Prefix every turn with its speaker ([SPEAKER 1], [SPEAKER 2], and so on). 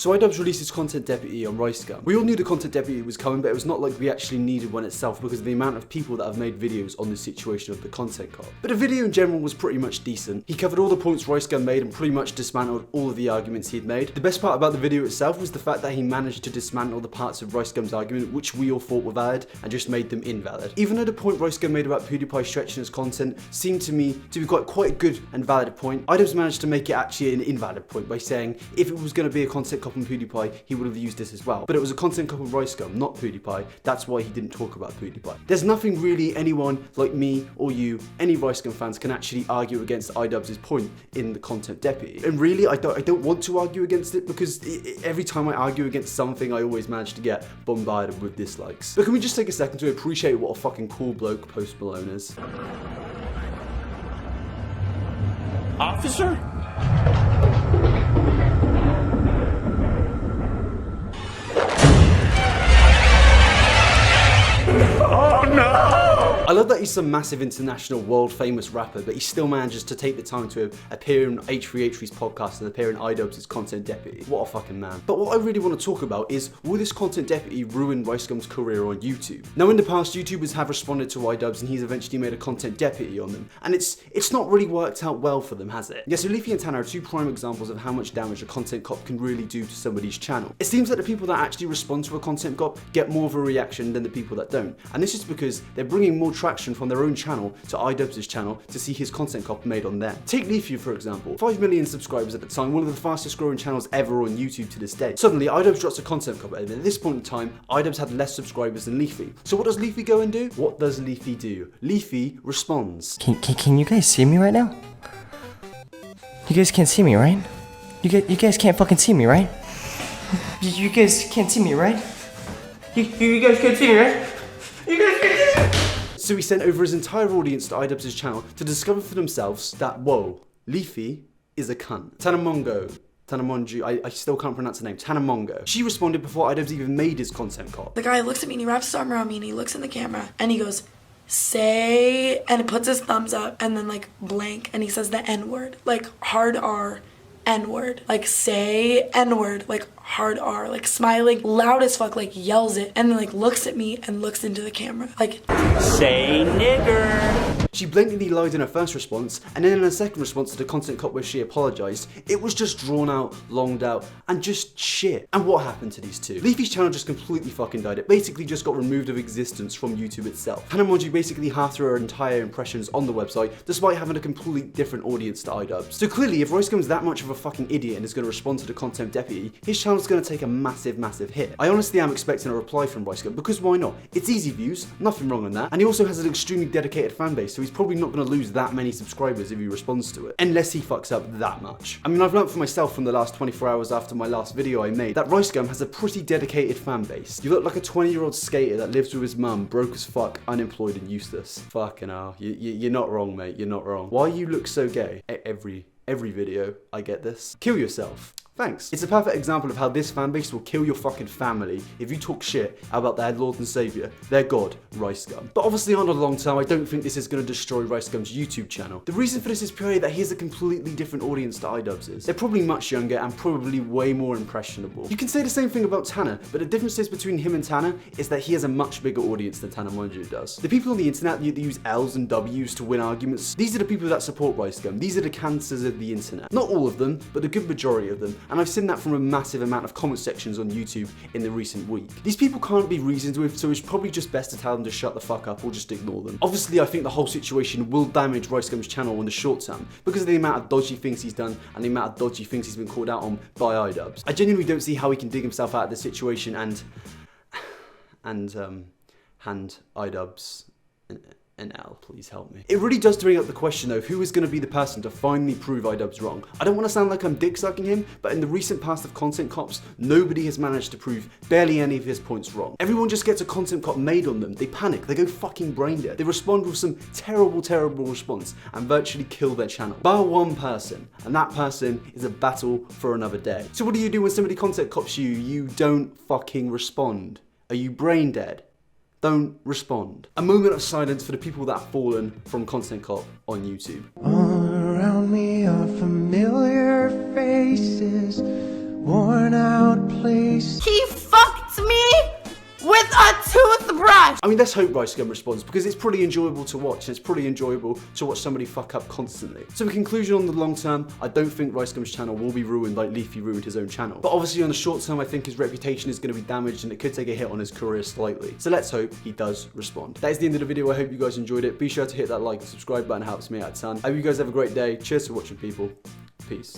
[SPEAKER 1] So iDubbbz released its content deputy on Ricegum. We all knew the content deputy was coming, but it was not like we actually needed one itself because of the amount of people that have made videos on the situation of the content cop. But the video in general was pretty much decent. He covered all the points Ricegum made and pretty much dismantled all of the arguments he had made. The best part about the video itself was the fact that he managed to dismantle the parts of Ricegum's argument which we all thought were valid and just made them invalid. Even though the point Ricegum made about PewDiePie stretching his content seemed to me to be quite a good and valid point, iDubbbz managed to make it actually an invalid point by saying if it was going to be a content cop on PewDiePie, he would have used this as well. But it was a content cop on Ricegum, not PewDiePie. That's why he didn't talk about PewDiePie. There's nothing really anyone like me or you, any Ricegum fans, can actually argue against iDubbbz's point in the content deputy. And really, I don't want to argue against it because every time I argue against something, I always manage to get bombarded with dislikes. But can we just take a second to appreciate what a fucking cool bloke Post Malone is?
[SPEAKER 2] Officer? Oh no!
[SPEAKER 1] I love that he's some massive international world famous rapper, but he still manages to take the time to appear in H3H3's podcast and appear in iDubbbz's content deputy. What a fucking man. But what I really want to talk about is, will this content deputy ruin Ricegum's career on YouTube? Now in the past, YouTubers have responded to iDubbbz and he's eventually made a content deputy on them, and it's not really worked out well for them, has it? Yeah, so Leafy and Tana are two prime examples of how much damage a content cop can really do to somebody's channel. It seems that the people that actually respond to a content cop get more of a reaction than the people that don't, and this is because they're bringing more traction from their own channel to iDubbbz's channel to see his content cop made on there. Take Leafy for example, 5 million subscribers at the time, one of the fastest growing channels ever on YouTube to this day. Suddenly iDubbbz drops a content cop, and at this point in time, iDubbbz had less subscribers than Leafy. So what does Leafy go and do? What does Leafy do? Leafy responds.
[SPEAKER 3] Can you guys see me right now? You guys can't see me, right? You guys can't fucking see me, right? You guys can't see me, right? You guys can't see me, right? You guys can't see me!
[SPEAKER 1] So he sent over his entire audience to iDubbbz's channel to discover for themselves that, whoa, Leafy is a cunt. Tana Mongeau, I still can't pronounce her name, Tana Mongeau. She responded before iDubbbz even made his content cop.
[SPEAKER 4] The guy looks at me and he wraps his arm around me and he looks in the camera and he goes, say, and it puts his thumbs up and then like blank and he says the N-word, like hard R, N-word, like say N-word, like hard R, like smiling loud as fuck, like yells it, and then like looks at me and looks into the camera, like
[SPEAKER 2] say nigger.
[SPEAKER 1] She blatantly lied in her first response, and then in her second response to the content cop where she apologised, it was just drawn out, longed out, and just shit. And what happened to these two? Leafy's channel just completely fucking died. It basically just got removed of existence from YouTube itself. Tana Mongeau basically halved her entire impressions on the website, despite having a completely different audience to iDubbbz. So clearly, if Ricegum's that much of a fucking idiot and is going to respond to the content deputy, his channel's going to take a massive hit. I honestly am expecting a reply from Ricegum, because why not? It's easy views, nothing wrong on that, and he also has an extremely dedicated fan base, so he's probably not going to lose that many subscribers if he responds to it, unless he fucks up that much. I mean, I've learned for myself from the last 24 hours after my last video I made that Ricegum has a pretty dedicated fan base. You look like a 20-year-old skater that lives with his mum, broke as fuck, unemployed and useless. Fucking hell, you're not wrong, mate, you're not wrong. Why you look so gay? Every video, I get this. Kill yourself. Thanks. It's a perfect example of how this fanbase will kill your fucking family if you talk shit about their Lord and Saviour, their God, Ricegum. But obviously on the long term, I don't think this is going to destroy Ricegum's YouTube channel. The reason for this is purely that he has a completely different audience to iDubbbz is. They're probably much younger and probably way more impressionable. You can say the same thing about Tana, but the differences between him and Tana is that he has a much bigger audience than Tana Mongeau does. The people on the internet that use L's and W's to win arguments, these are the people that support Ricegum. These are the cancers of the internet. Not all of them, but the good majority of them. And I've seen that from a massive amount of comment sections on YouTube in the recent week. These people can't be reasoned with, so it's probably just best to tell them to shut the fuck up or just ignore them. Obviously, I think the whole situation will damage Ricegum's channel in the short term because of the amount of dodgy things he's done and the amount of dodgy things he's been called out on by iDubbbz. I genuinely don't see how he can dig himself out of this situation and hand iDubbbz an L, please help me. It really does bring up the question though, who is going to be the person to finally prove iDubbbz wrong? I don't want to sound like I'm dick sucking him, but in the recent past of content cops, nobody has managed to prove barely any of his points wrong. Everyone just gets a content cop made on them, they panic, they go fucking brain dead, they respond with some terrible response and virtually kill their channel. Bar one person, and that person is a battle for another day. So what do you do when somebody content cops you? You don't fucking respond. Are you brain dead? Don't respond. A moment of silence for the people that have fallen from content cop on YouTube.
[SPEAKER 5] All around me are familiar faces.
[SPEAKER 3] worn out place.
[SPEAKER 5] He fucked me with a toothbrush!
[SPEAKER 1] I mean, let's hope RICEGUM responds, because it's pretty enjoyable to watch, and it's pretty enjoyable to watch somebody fuck up constantly. So in conclusion, on the long term, I don't think RICEGUM's channel will be ruined like Leafy ruined his own channel. But obviously on the short term, I think his reputation is going to be damaged, and it could take a hit on his career slightly. So let's hope he does respond. That is the end of the video. I hope you guys enjoyed it. Be sure to hit that like and subscribe button, it helps me out a ton. I hope you guys have a great day. Cheers for watching, people. Peace.